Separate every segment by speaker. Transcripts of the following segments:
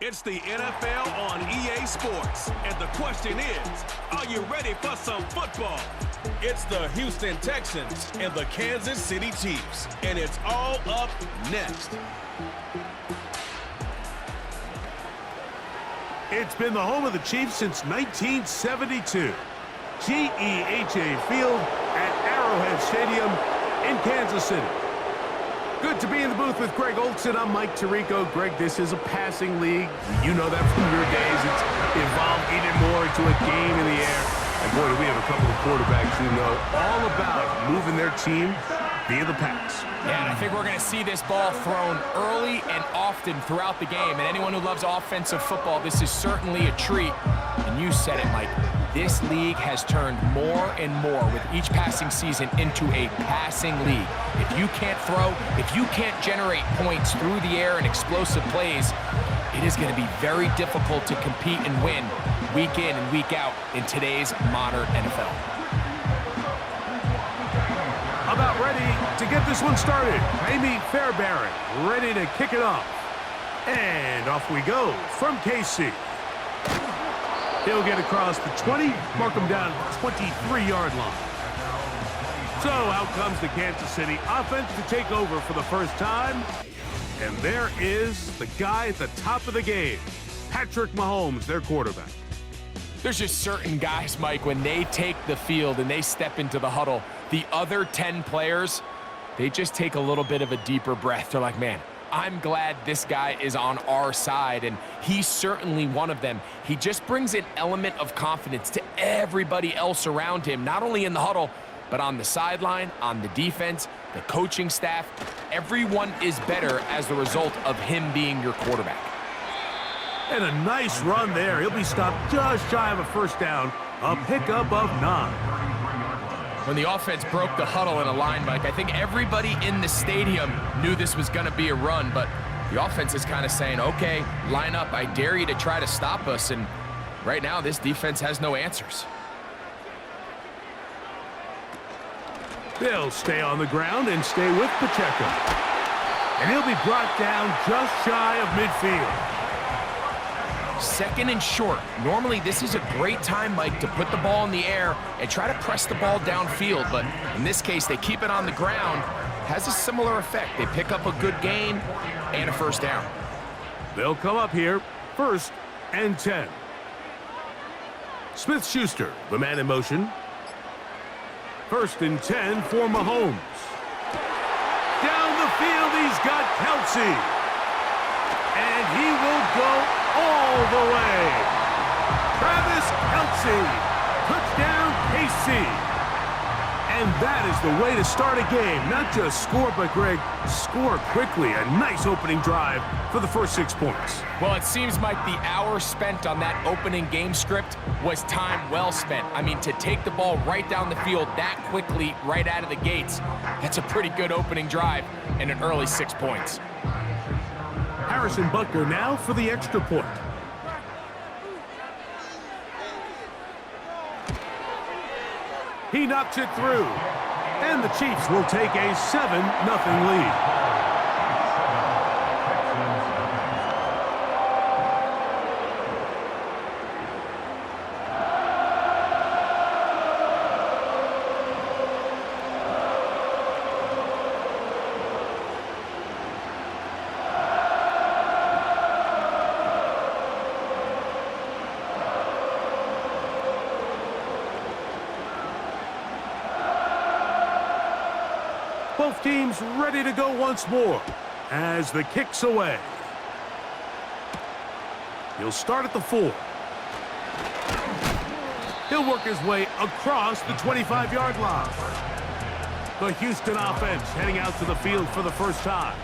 Speaker 1: It's the NFL on EA Sports, and the question is, are you ready for some football? It's the Houston Texans and the Kansas City Chiefs, and it's all up next.
Speaker 2: It's been the home of the Chiefs since 1972. GEHA Field at Arrowhead Stadium in Kansas City. Good to be in the booth with Greg Olson. I'm Mike Tirico. Greg, this is a passing league. You know that from your days. It's evolved even more into a game in the air. And boy, do we have a couple of quarterbacks who know all about moving their team via the pass.
Speaker 3: Yeah, and I think we're going to see this ball thrown early and often throughout the game. And anyone who loves offensive football, this is certainly a treat. And you said it, Mike. This league has turned more and more with each passing season into a passing league. If you can't throw, if you can't generate points through the air and explosive plays, it is going to be very difficult to compete and win week in and week out in today's modern NFL.
Speaker 2: About ready to get this one started. Amy Fairbairn ready to kick it off. And off we go from KC. He'll get across the 20, mark him down at the 23-yard line. So out comes the Kansas City offense to take over for the first time. And there is the guy at the top of the game, Patrick Mahomes, their quarterback.
Speaker 3: There's just certain guys, Mike, when they take the field and they step into the huddle, the other 10 players, they just take a little bit of a deeper breath. They're like, man, I'm glad this guy is on our side, and he's certainly one of them. He just brings an element of confidence to everybody else around him, not only in the huddle, but on the sideline, on the defense, the coaching staff. Everyone is better as the result of him being your quarterback.
Speaker 2: And a nice run there. He'll be stopped just shy of a first down, a pickup of 9.
Speaker 3: When the offense broke the huddle in a line, Mike, I think everybody in the stadium knew this was going to be a run, but the offense is kind of saying, okay, line up, I dare you to try to stop us, and right now this defense has no answers.
Speaker 2: They'll stay on the ground and stay with Pacheco. And he'll be brought down just shy of midfield.
Speaker 3: Second and short. Normally, this is a great time, Mike, to put the ball in the air and try to press the ball downfield. But in this case, they keep it on the ground. Has a similar effect. They pick up a good gain and a first down.
Speaker 2: They'll come up here, 1st and 10. Smith-Schuster, the man in motion. 1st and 10 for Mahomes. Down the field, he's got Kelsey. And he will go all the way. Travis Kelsey, touchdown KC. And that is the way to start a game. Not just score, but Greg, score quickly. A nice opening drive for the first 6 points.
Speaker 3: Well, it seems like the hour spent on that opening game script was time well spent. I mean, to take the ball right down the field that quickly, right out of the gates, that's a pretty good opening drive and an early 6 points.
Speaker 2: Harrison Butker now for the extra point. He knocks it through. And the Chiefs will take a 7-0 lead. Both teams ready to go once more as the kick's away. He'll start at the 4. He'll work his way across the 25-yard line. The Houston offense heading out to the field for the first time.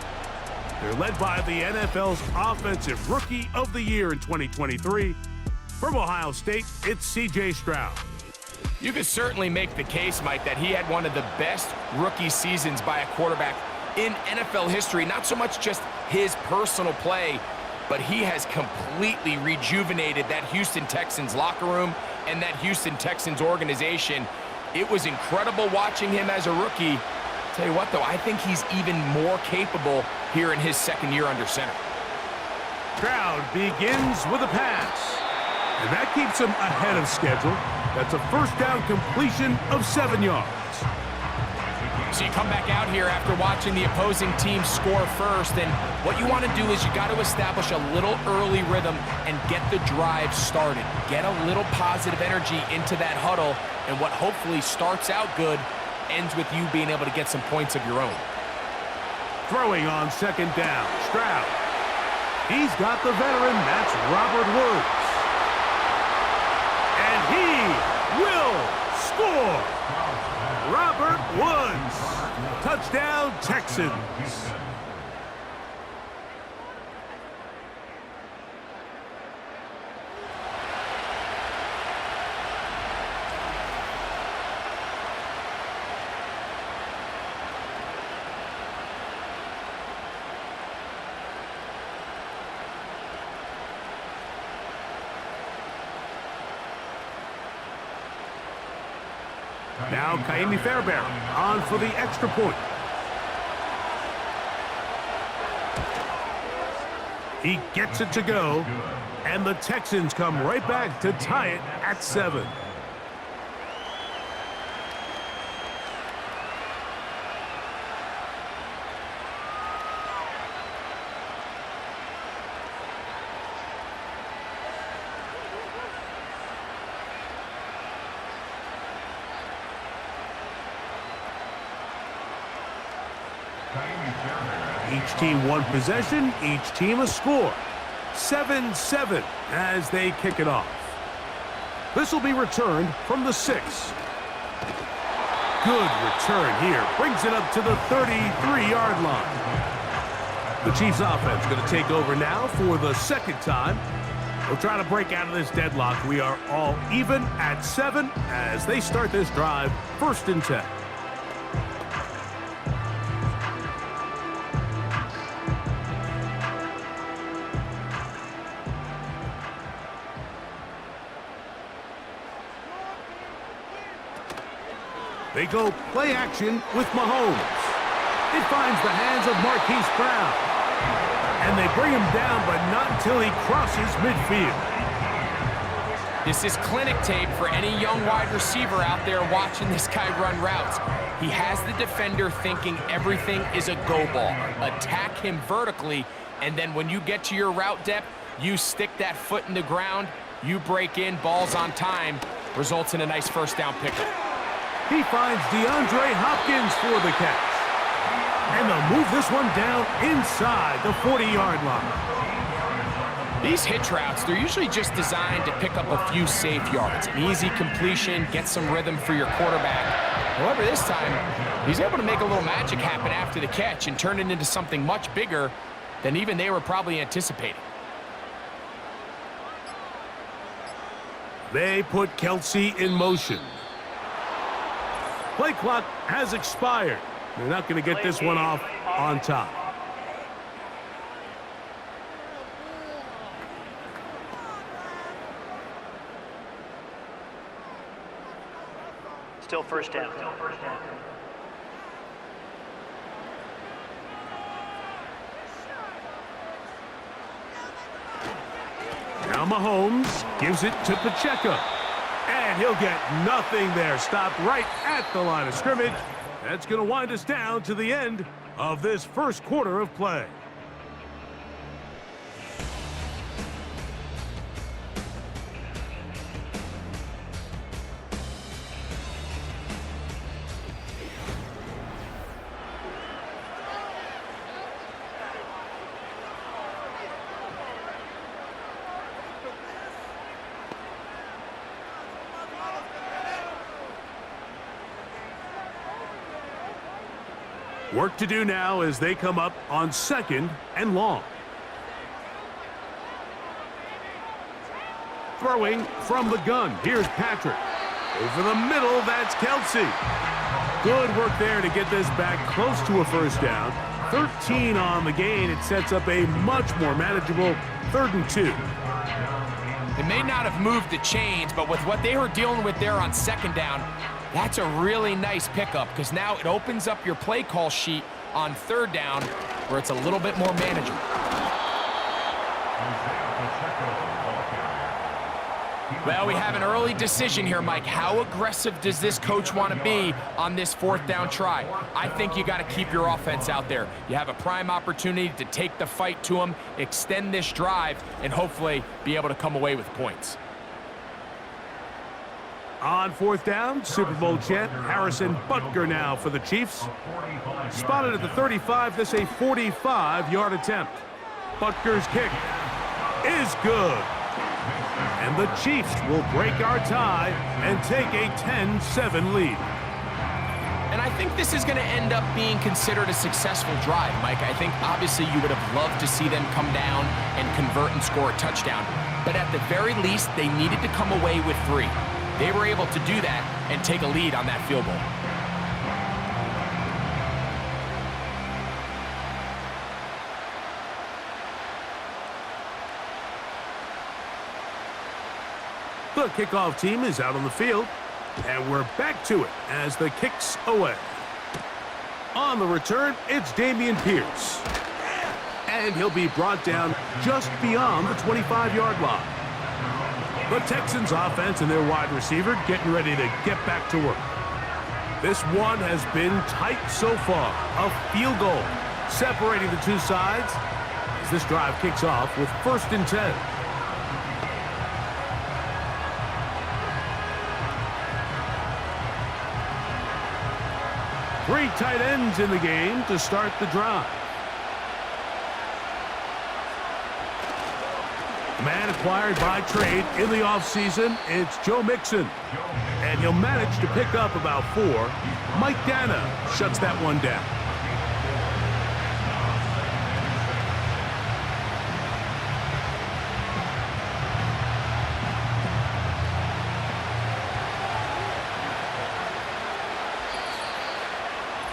Speaker 2: They're led by the NFL's Offensive Rookie of the Year in 2023. From Ohio State, it's C.J. Stroud.
Speaker 3: You could certainly make the case, Mike, that he had one of the best rookie seasons by a quarterback in NFL history. Not so much just his personal play, but he has completely rejuvenated that Houston Texans locker room and that Houston Texans organization. It was incredible watching him as a rookie. Tell you what, though, I think he's even more capable here in his second year under center.
Speaker 2: Stroud begins with a pass. And that keeps him ahead of schedule. That's a first down completion of 7 yards.
Speaker 3: So you come back out here after watching the opposing team score first, and what you want to do is you got to establish a little early rhythm and get the drive started. Get a little positive energy into that huddle, and what hopefully starts out good ends with you being able to get some points of your own.
Speaker 2: Throwing on second down, Stroud. He's got the veteran, that's Robert Woods. And he will score. Robert Woods. Touchdown, Texans. Now Kaimi Fairbairn on for the extra point. He gets it to go, and the Texans come right back to tie it at 7. Each team one possession, each team a score. 7-7 as they kick it off. This will be returned from the 6. Good return here. Brings it up to the 33-yard line. The Chiefs offense going to take over now for the second time. We'll try to break out of this deadlock. We are all even at 7 as they start this drive, 1st and 10. They go play action with Mahomes. It finds the hands of Marquise Brown. And they bring him down, but not until he crosses midfield.
Speaker 3: This is clinic tape for any young wide receiver out there watching this guy run routes. He has the defender thinking everything is a go ball. Attack him vertically, and then when you get to your route depth, you stick that foot in the ground, you break in, balls on time, results in a nice first down pickup.
Speaker 2: He finds DeAndre Hopkins for the catch. And they'll move this one down inside the 40-yard line.
Speaker 3: These hitch routes, they're usually just designed to pick up a few safe yards. An easy completion, get some rhythm for your quarterback. However, this time, he's able to make a little magic happen after the catch and turn it into something much bigger than even they were probably anticipating.
Speaker 2: They put Kelsey in motion. Play clock has expired. They're not going to get this one off on time.
Speaker 4: Still first down.
Speaker 2: Now Mahomes gives it to Pacheco. And he'll get nothing there. Stopped right at the line of scrimmage. That's going to wind us down to the end of this first quarter of play. Work to do now as they come up on 2nd and long. Throwing from the gun. Here's Patrick. Over the middle, that's Kelsey. Good work there to get this back close to a first down. 13 on the gain. It sets up a much more manageable 3rd and 2.
Speaker 3: They may not have moved the chains, but with what they were dealing with there on 2nd down, that's a really nice pickup because now it opens up your play call sheet on 3rd down where it's a little bit more manageable. Well, we have an early decision here, Mike. How aggressive does this coach want to be on this fourth down try? I think you got to keep your offense out there. You have a prime opportunity to take the fight to them, extend this drive, and hopefully be able to come away with points.
Speaker 2: On fourth down, Super Bowl champ Harrison Butker now for the Chiefs. Spotted at the 35, this a 45-yard attempt. Butker's kick is good. And the Chiefs will break our tie and take a 10-7 lead.
Speaker 3: And I think this is going to end up being considered a successful drive, Mike. I think obviously you would have loved to see them come down and convert and score a touchdown. But at the very least, they needed to come away with 3. They were able to do that and take a lead on that field goal.
Speaker 2: The kickoff team is out on the field, and we're back to it as the kick's away. On the return, it's Dameon Pierce. And he'll be brought down just beyond the 25-yard line. The Texans offense and their wide receiver getting ready to get back to work. This one has been tight so far. A field goal separating the two sides as this drive kicks off with 1st and 10. Three tight ends in the game to start the drive. Man acquired by trade in the offseason, it's Joe Mixon. And he'll manage to pick up about 4. Mike Dana shuts that one down.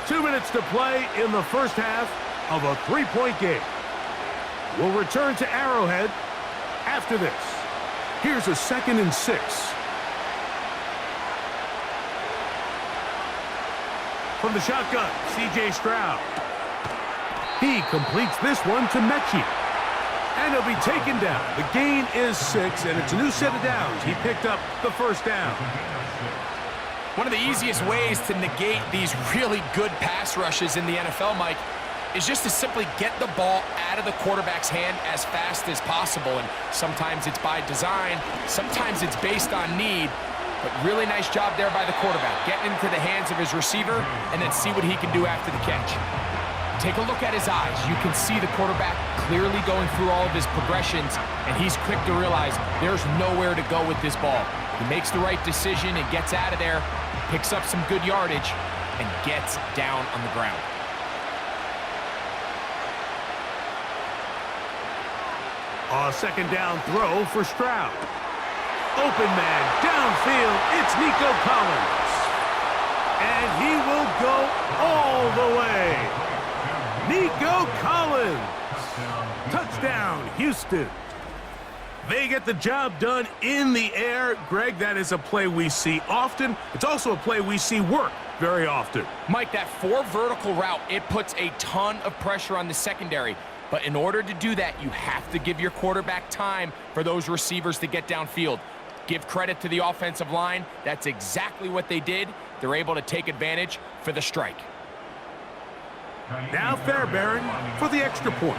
Speaker 2: Two minutes to play in the first half of a 3-point game. We'll return to Arrowhead after this. Here's a 2nd and 6. From the shotgun, C.J. Stroud. He completes this one to Mechie. And he'll be taken down. The gain is 6, and it's a new set of downs. He picked up the first down.
Speaker 3: One of the easiest ways to negate these really good pass rushes in the NFL, Mike, is just to simply get the ball out of the quarterback's hand as fast as possible. And sometimes it's by design, sometimes it's based on need. But really nice job there by the quarterback, getting into the hands of his receiver and then see what he can do after the catch. Take a look at his eyes. You can see the quarterback clearly going through all of his progressions, and he's quick to realize there's nowhere to go with this ball. He makes the right decision and gets out of there, picks up some good yardage, and gets down on the ground.
Speaker 2: A 2nd down throw for Stroud. Open man, downfield, it's Nico Collins. And he will go all the way. Nico Collins. Touchdown, Houston. They get the job done in the air. Greg, that is a play we see often. It's also a play we see work very often.
Speaker 3: Mike, that 4 vertical route, it puts a ton of pressure on the secondary. But in order to do that, you have to give your quarterback time for those receivers to get downfield. Give credit to the offensive line. That's exactly what they did. They're able to take advantage for the strike.
Speaker 2: Now Fairbairn for the extra point.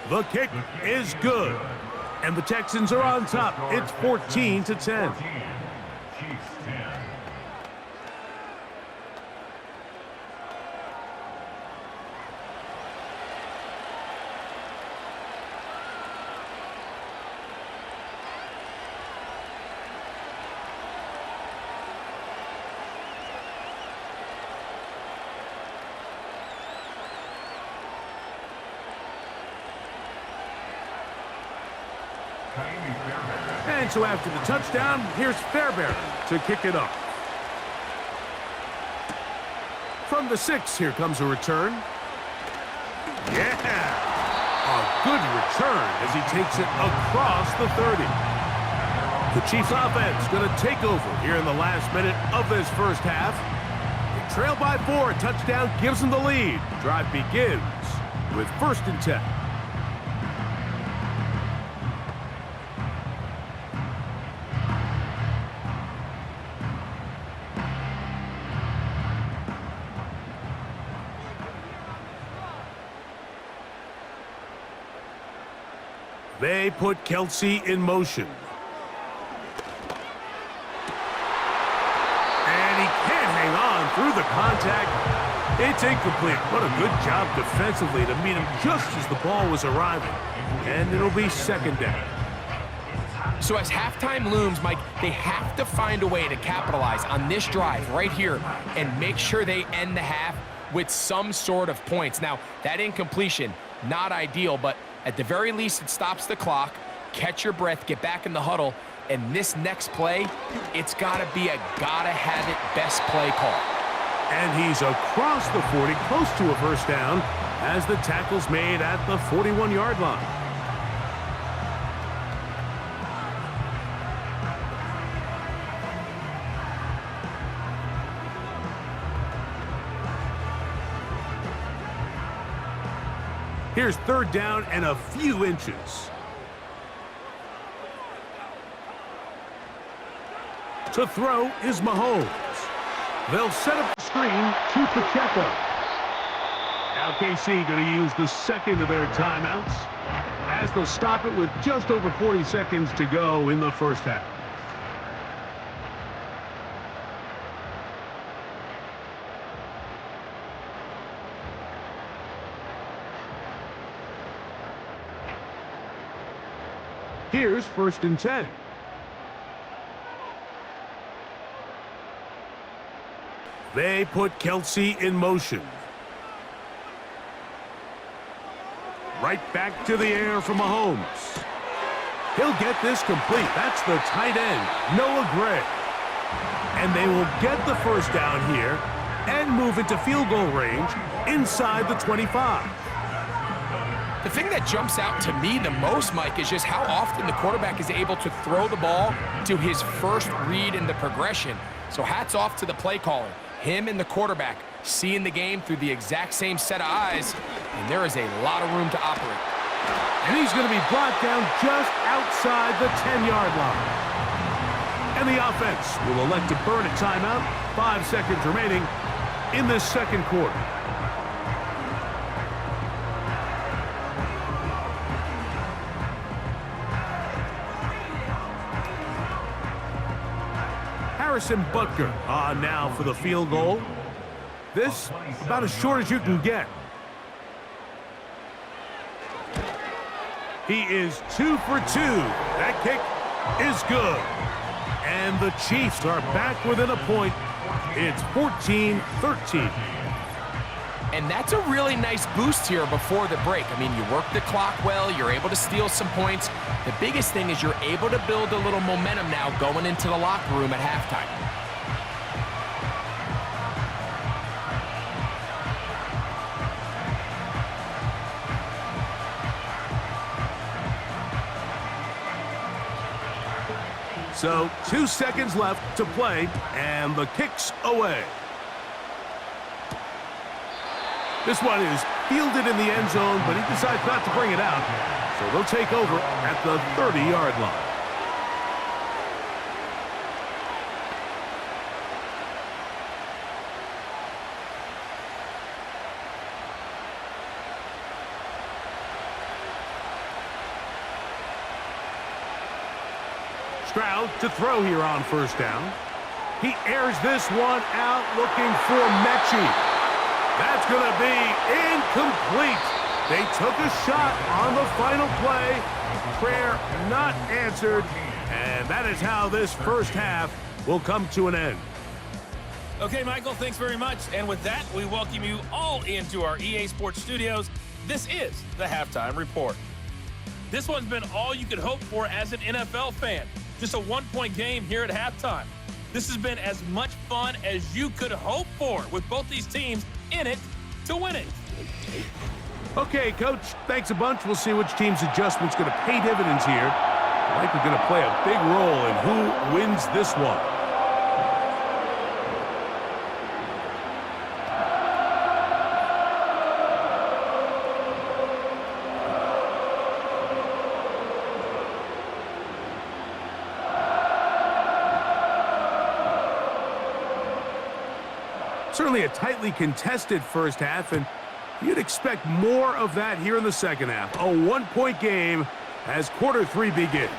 Speaker 2: The kick is good. And the Texans are on top. It's 14-10. And so after the touchdown, here's Fairbairn to kick it up. From the 6, here comes a return. Yeah! A good return as he takes it across the 30. The Chiefs offense going to take over here in the last minute of this first half. They trail by 4. A touchdown gives them the lead. Drive begins with 1st and 10. They put Kelsey in motion. And he can't hang on through the contact. It's incomplete. What a good job defensively to meet him just as the ball was arriving. And it'll be second down.
Speaker 3: So as halftime looms, Mike, they have to find a way to capitalize on this drive right here and make sure they end the half with some sort of points. Now, that incompletion, not ideal, but at the very least, it stops the clock. Catch your breath, get back in the huddle, and this next play, it's got to be a gotta-have-it best play call.
Speaker 2: And he's across the 40, close to a first down, as the tackle's made at the 41-yard line. Here's third down and a few inches. To throw is Mahomes. They'll set up the screen to Pacheco. Now KC going to use the second of their timeouts as they'll stop it with just over 40 seconds to go in the first half. Here's first and 10. They put Kelsey in motion. Right back to the air for Mahomes. He'll get this complete. That's the tight end, Noah Gray. And they will get the first down here and move into field goal range inside the 25.
Speaker 3: The thing that jumps out to me the most, Mike, is just how often the quarterback is able to throw the ball to his first read in the progression. So hats off to the play caller. Him and the quarterback seeing the game through the exact same set of eyes, and there is a lot of room to operate.
Speaker 2: And he's going to be brought down just outside the 10-yard line. And the offense will elect to burn a timeout. 5 seconds remaining in this second quarter. Harrison Butker on now for the field goal. This about as short as you can get. He is 2 for 2. That kick is good. And the Chiefs are back within a point. It's 14-13.
Speaker 3: And that's a really nice boost here before the break. I mean, you work the clock well, you're able to steal some points. The biggest thing is you're able to build a little momentum now going into the locker room at halftime.
Speaker 2: So 2 seconds left to play, and the kick's away. This one is fielded in the end zone, but he decides not to bring it out. So they'll take over at the 30-yard line. Stroud to throw here on first down. He airs this one out looking for Mechie. That's going to be incomplete. They took a shot on the final play. Prayer not answered. And that is how this first half will come to an end.
Speaker 4: Okay, Michael, thanks very much. And with that, we welcome you all into our EA Sports studios. This is the Halftime Report. This one's been all you could hope for as an NFL fan. Just a one-point game here at halftime. This has been as much fun as you could hope for with both these teams in it to win it.
Speaker 2: Okay, Coach, thanks a bunch. We'll see which team's adjustment's going to pay dividends here. I think we're going to play a big role in who wins this one. Certainly a tightly contested first half, and you'd expect more of that here in the second half. A one-point game as quarter 3 begins.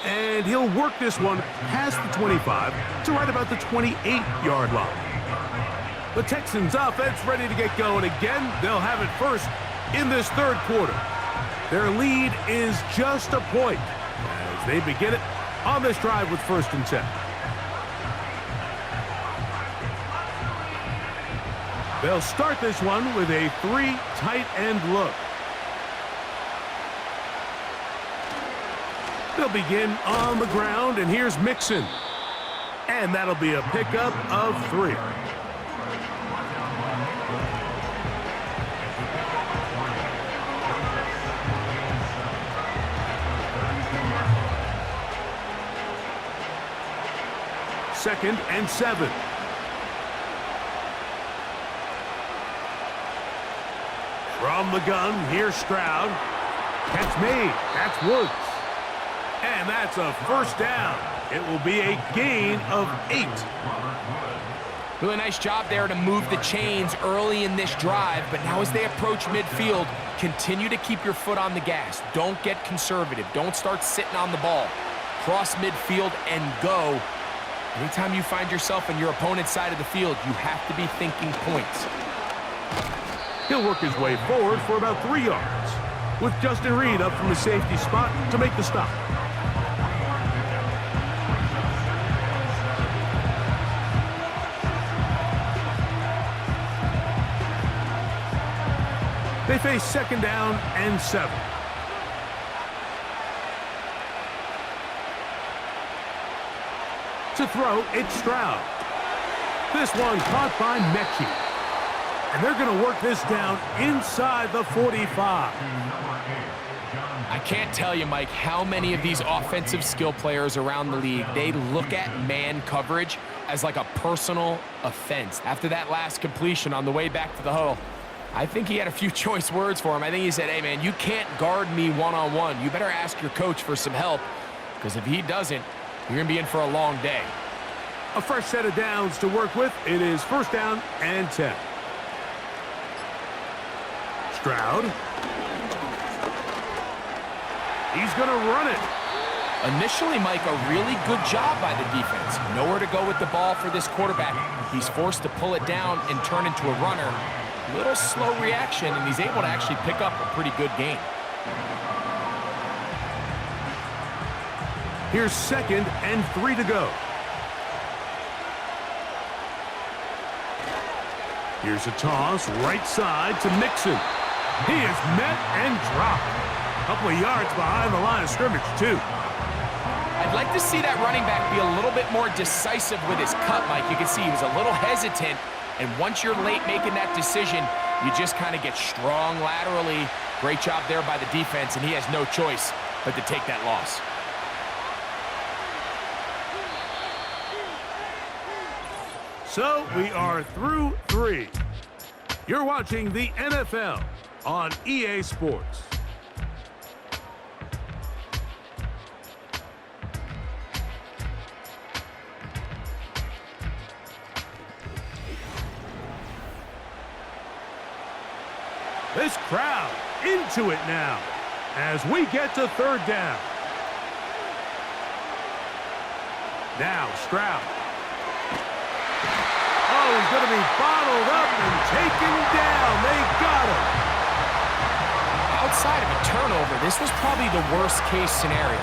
Speaker 2: And he'll work this one past the 25 to right about the 28-yard line. The Texans offense ready to get going again. They'll have it first in this third quarter. Their lead is just a point as they begin it on this drive with 1st and 10. They'll start this one with a 3 tight end look. They'll begin on the ground, and here's Mixon. And that'll be a pickup of 3. Second and 7. From the gun, here's Stroud. Catch made. That's Woods. And that's a first down. It will be a gain of 8.
Speaker 3: Really nice job there to move the chains early in this drive, but now as they approach midfield, continue to keep your foot on the gas. Don't get conservative. Don't start sitting on the ball. Cross midfield and go. Anytime you find yourself on your opponent's side of the field, you have to be thinking points.
Speaker 2: He'll work his way forward for about 3 yards, with Justin Reed up from the safety spot to make the stop. They face 2nd down and 7. To throw, it's Stroud. This one caught by Mechie. And they're going to work this down inside the 45.
Speaker 3: I can't tell you, Mike, how many of these offensive skill players around the league, they look at man coverage as like a personal offense. After that last completion on the way back to the huddle, I think he had a few choice words for him. I think he said, hey, man, you can't guard me one-on-one. You better ask your coach for some help, because if he doesn't, you're going to be in for a long day.
Speaker 2: A fresh set of downs to work with. It is 1st down and 10. Stroud. He's going to run it.
Speaker 3: Initially, Mike, a really good job by the defense. Nowhere to go with the ball for this quarterback. He's forced to pull it down and turn into a runner. Little slow reaction, and he's able to actually pick up a pretty good gain.
Speaker 2: Here's 2nd and 3 to go. Here's a toss right side to Mixon. He is met and dropped. A couple of yards behind the line of scrimmage, too.
Speaker 3: I'd like to see that running back be a little bit more decisive with his cut, Mike. You can see he was a little hesitant, and once you're late making that decision, you just kind of get strong laterally. Great job there by the defense, and he has no choice but to take that loss.
Speaker 2: So we are through 3. You're watching the NFL on EA Sports. This crowd into it now as we get to 3rd down. Now Stroud. Oh, he's going to be bottled up and taken down. They got him.
Speaker 3: Outside of a turnover, this was probably the worst-case scenario.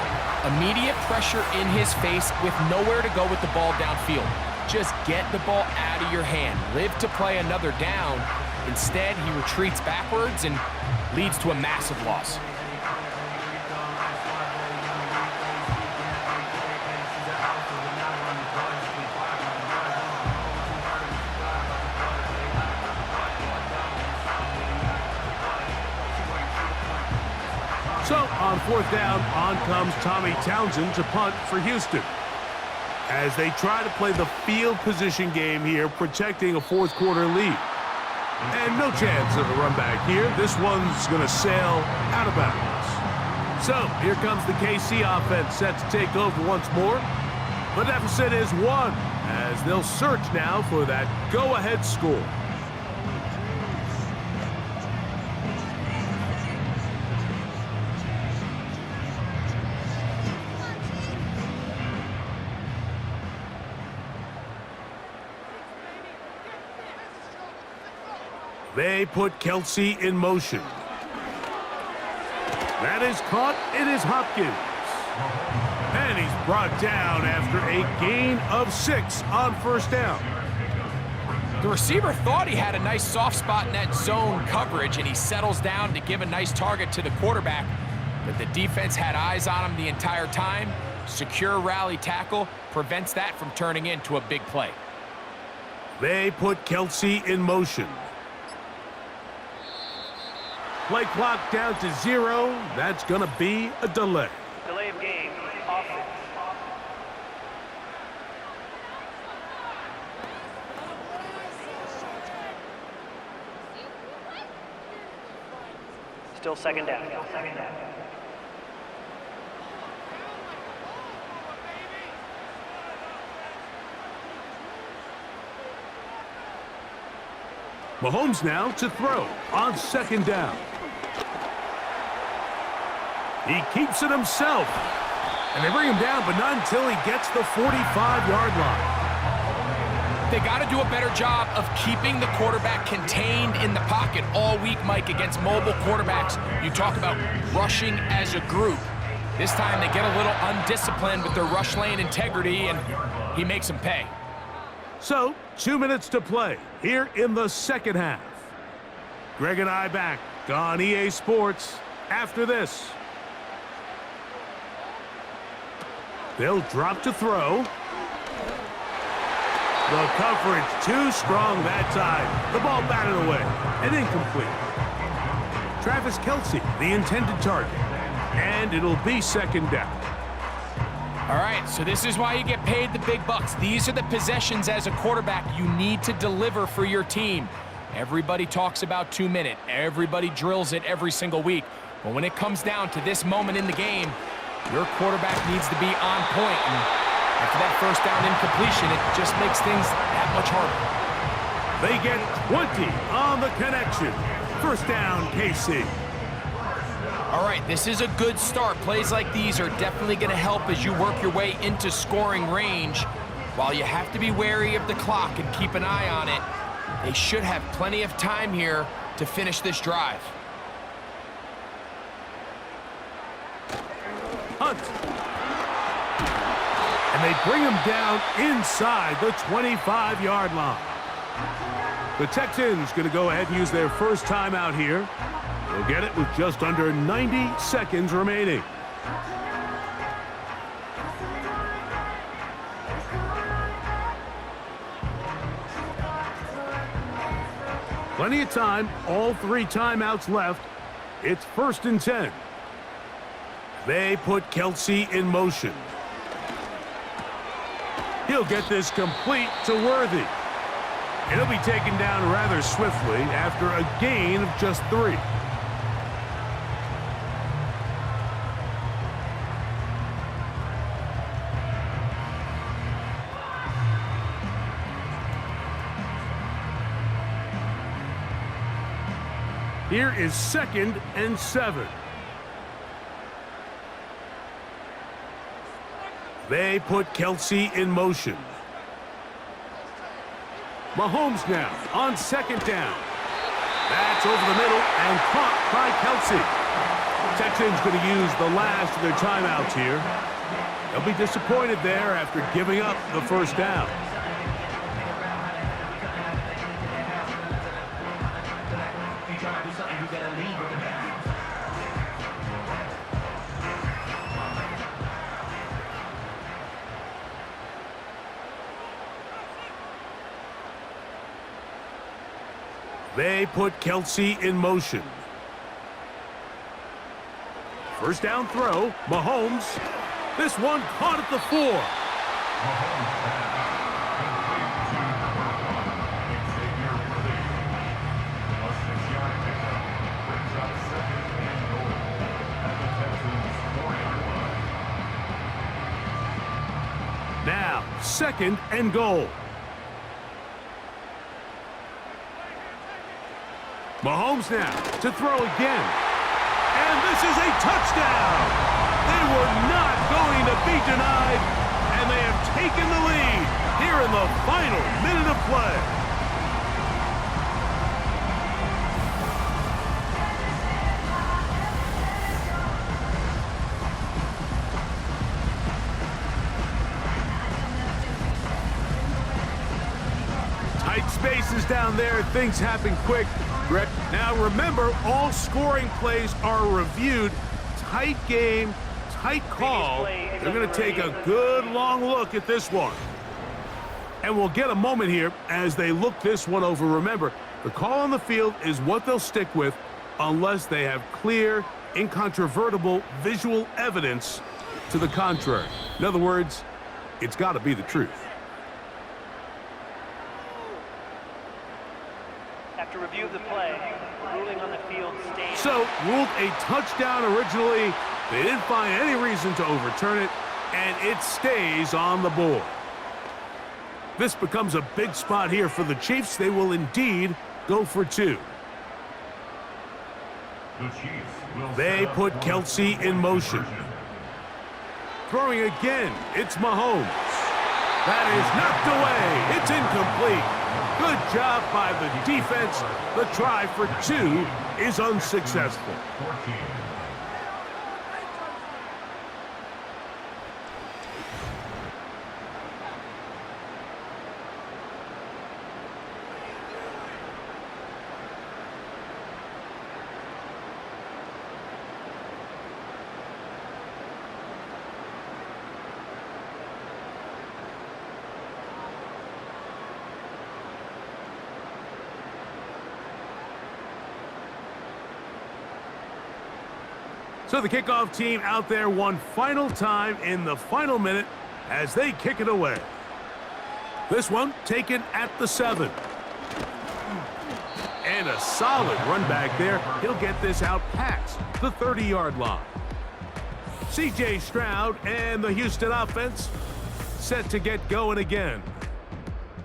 Speaker 3: Immediate pressure in his face with nowhere to go with the ball downfield. Just get the ball out of your hand. Live to play another down. Instead, he retreats backwards and leads to a massive loss.
Speaker 2: So on 4th down, on comes Tommy Townsend to punt for Houston, as they try to play the field position game here, protecting a 4th quarter lead. And no chance of a run back here. This one's going to sail out of bounds. So here comes the KC offense set to take over once more. The deficit is 1, as they'll search now for that go-ahead score. They put Kelsey in motion. That is caught. It is Hopkins. And he's brought down after a gain of 6 on first down.
Speaker 3: The receiver thought he had a nice soft spot in that zone coverage, and he settles down to give a nice target to the quarterback. But the defense had eyes on him the entire time. Secure rally tackle prevents that from turning into a big play.
Speaker 2: They put Kelsey in motion. Play clock down to 0. That's going to be a delay.
Speaker 5: Delay of game. Offense. Still second down.
Speaker 2: Mahomes now to throw on second down. He keeps it himself. And they bring him down, but not until he gets the 45-yard line.
Speaker 3: They got to do a better job of keeping the quarterback contained in the pocket all week, Mike, against mobile quarterbacks. You talk about rushing as a group. This time they get a little undisciplined with their rush lane integrity, and he makes them pay.
Speaker 2: So, 2 minutes to play here in the second half. Greg and I back on EA Sports after this. They'll drop to throw. The coverage too strong that time. The ball batted away and incomplete. Travis Kelce, the intended target. And it'll be second down.
Speaker 3: All right, so this is why you get paid the big bucks. These are the possessions as a quarterback you need to deliver for your team. Everybody talks about 2 minutes. Everybody drills it every single week. But when it comes down to this moment in the game, your quarterback needs to be on point. And after that first down incompletion, it just makes things that much harder.
Speaker 2: They get 20 on the connection. First down, KC.
Speaker 3: All right, this is a good start. Plays like these are definitely going to help as you work your way into scoring range. While you have to be wary of the clock and keep an eye on it, they should have plenty of time here to finish this drive.
Speaker 2: Hunt. And they bring him down inside the 25-yard line. The Texans going to go ahead and use their first timeout here. They'll get it with just under 90 seconds remaining. Plenty of time, all 3 timeouts left. It's 1st and 10. They put Kelsey in motion. He'll get this complete to Worthy. It'll be taken down rather swiftly after a gain of just 3. Here is 2nd and 7. They put Kelsey in motion. Mahomes now on second down. That's over the middle and caught by Kelsey. Texans going to use the last of their timeouts here. They'll be disappointed there after giving up the first down. They put Kelsey in motion. First down throw, Mahomes. This one caught at the 4. Now, 2nd and goal. Mahomes now to throw again. And this is a touchdown. They were not going to be denied, and they have taken the lead here in the final minute of play. down there. Things happen quick. Greg, now remember, all scoring plays are reviewed. Tight game, tight call. They're going to take a good long look at this one. And we'll get a moment here as they look this one over. Remember, the call on the field is what they'll stick with unless they have clear, incontrovertible visual evidence to the contrary. In other words, it's got to be the truth.
Speaker 5: After review of the play, ruling on the field stands.
Speaker 2: So, ruled a touchdown originally. They didn't find any reason to overturn it, and it stays on the board. This becomes a big spot here for the Chiefs. They will indeed go for two. They put Kelsey in motion. Throwing again, it's Mahomes. That is knocked away. It's incomplete. Good job by the defense. The try for two is unsuccessful. So the kickoff team out there one final time in the final minute as they kick it away. This one taken at the 7. And a solid run back there. He'll get this out past the 30-yard line. C.J. Stroud and the Houston offense set to get going again.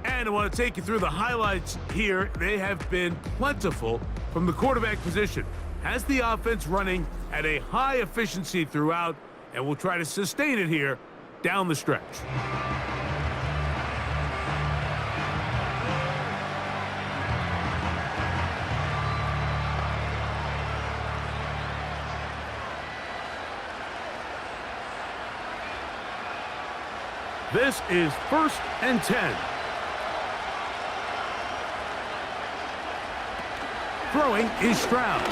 Speaker 2: And I want to take you through the highlights here. They have been plentiful from the quarterback position. Has the offense running at a high efficiency throughout, and we'll try to sustain it here down the stretch. This is 1st and 10. Throwing is Stroud.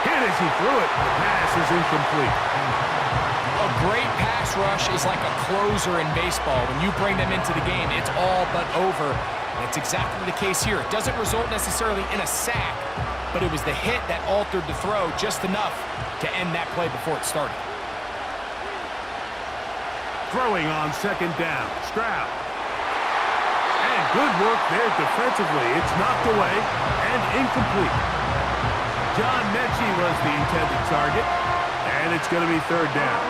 Speaker 2: Hit as he threw it. The pass is incomplete.
Speaker 3: A great pass rush is like a closer in baseball. When you bring them into the game, it's all but over. That's exactly the case here. It doesn't result necessarily in a sack, but it was the hit that altered the throw just enough to end that play before it started.
Speaker 2: Throwing on 2nd down. Stroud. And good work there defensively. It's knocked away and incomplete. John Mechie was the intended target, and it's going to be 3rd down.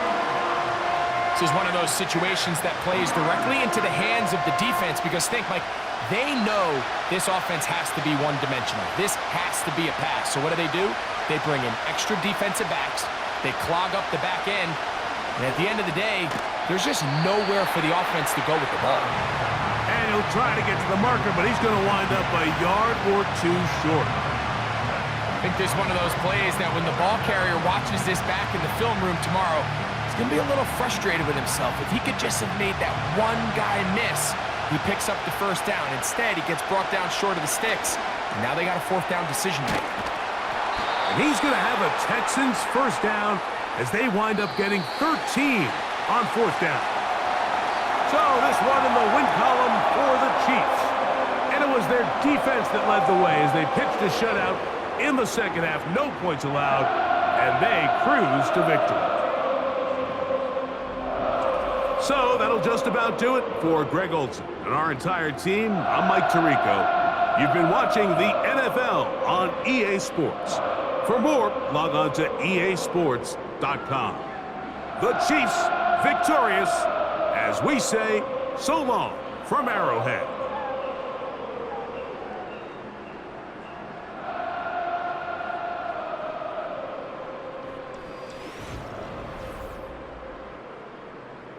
Speaker 3: This is one of those situations that plays directly into the hands of the defense because think, Mike, they know this offense has to be one-dimensional. This has to be a pass. So what do? They bring in extra defensive backs. They clog up the back end. And at the end of the day, there's just nowhere for the offense to go with the ball.
Speaker 2: And he'll try to get to the marker, but he's going to wind up a yard or two short.
Speaker 3: I think this is one of those plays that when the ball carrier watches this back in the film room tomorrow, he's going to be a little frustrated with himself. If he could just have made that one guy miss, he picks up the 1st down. Instead, he gets brought down short of the sticks. And now they got a 4th down decision maker.
Speaker 2: And he's going to have a Texans 1st down as they wind up getting 13 on 4th down. So this one in the win column for the Chiefs. And it was their defense that led the way as they pitched a shutout in the 2nd half. No points allowed, and they cruise to victory. So that'll just about do it for Greg Olson and our entire team. I'm Mike Tirico. You've been watching the NFL on EA Sports. For more, log on to easports.com. The Chiefs victorious as we say so long from Arrowhead.